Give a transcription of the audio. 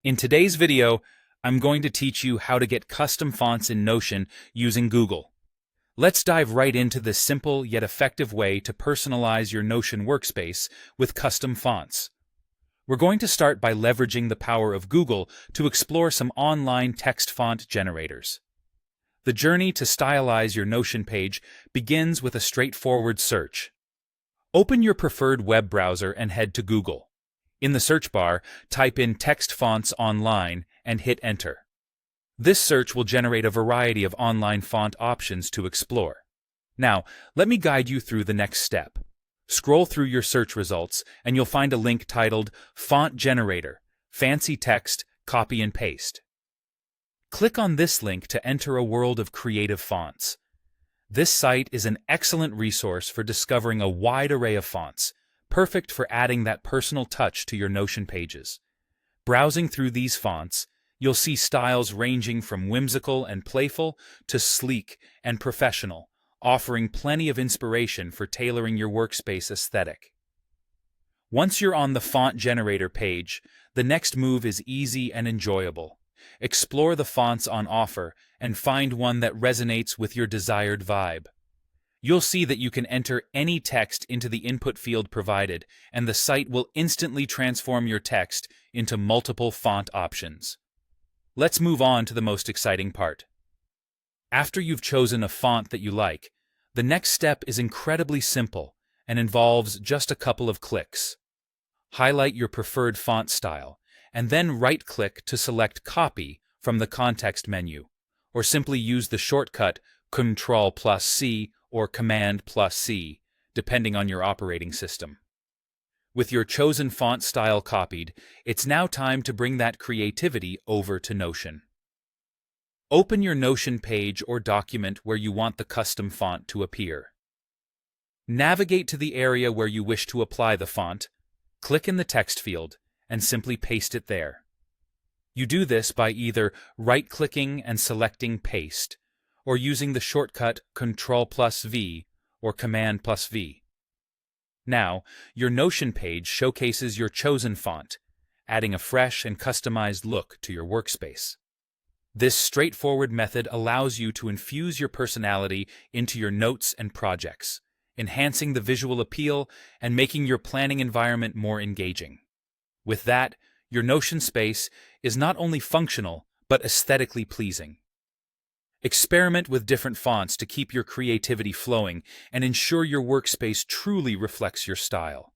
In today's video, I'm going to teach you how to get custom fonts in Notion using Google. Let's dive right into this simple yet effective way to personalize your Notion workspace with custom fonts. We're going to start by leveraging the power of Google to explore some online text font generators. The journey to stylize your Notion page begins with a straightforward search. Open your preferred web browser and head to Google. In the search bar, type in text fonts online and hit enter. This search will generate a variety of online font options to explore. Now, let me guide you through the next step. Scroll through your search results and you'll find a link titled Font Generator, Fancy Text, Copy and Paste. Click on this link to enter a world of creative fonts. This site is an excellent resource for discovering a wide array of fonts, perfect for adding that personal touch to your Notion pages. Browsing through these fonts, you'll see styles ranging from whimsical and playful to sleek and professional, offering plenty of inspiration for tailoring your workspace aesthetic. Once you're on the font generator page, the next move is easy and enjoyable. Explore the fonts on offer and find one that resonates with your desired vibe. You'll see that you can enter any text into the input field provided, and the site will instantly transform your text into multiple font options. Let's move on to the most exciting part. After you've chosen a font that you like, the next step is incredibly simple and involves just a couple of clicks. Highlight your preferred font style, and then right-click to select Copy from the context menu, or simply use the shortcut Ctrl+C or Command+C, depending on your operating system. With your chosen font style copied, it's now time to bring that creativity over to Notion. Open your Notion page or document where you want the custom font to appear. Navigate to the area where you wish to apply the font, click in the text field, and simply paste it there. You do this by either right-clicking and selecting Paste, or using the shortcut Ctrl+V or Command+V. Now, your Notion page showcases your chosen font, adding a fresh and customized look to your workspace. This straightforward method allows you to infuse your personality into your notes and projects, enhancing the visual appeal and making your planning environment more engaging. With that, your Notion space is not only functional, but aesthetically pleasing. Experiment with different fonts to keep your creativity flowing and ensure your workspace truly reflects your style.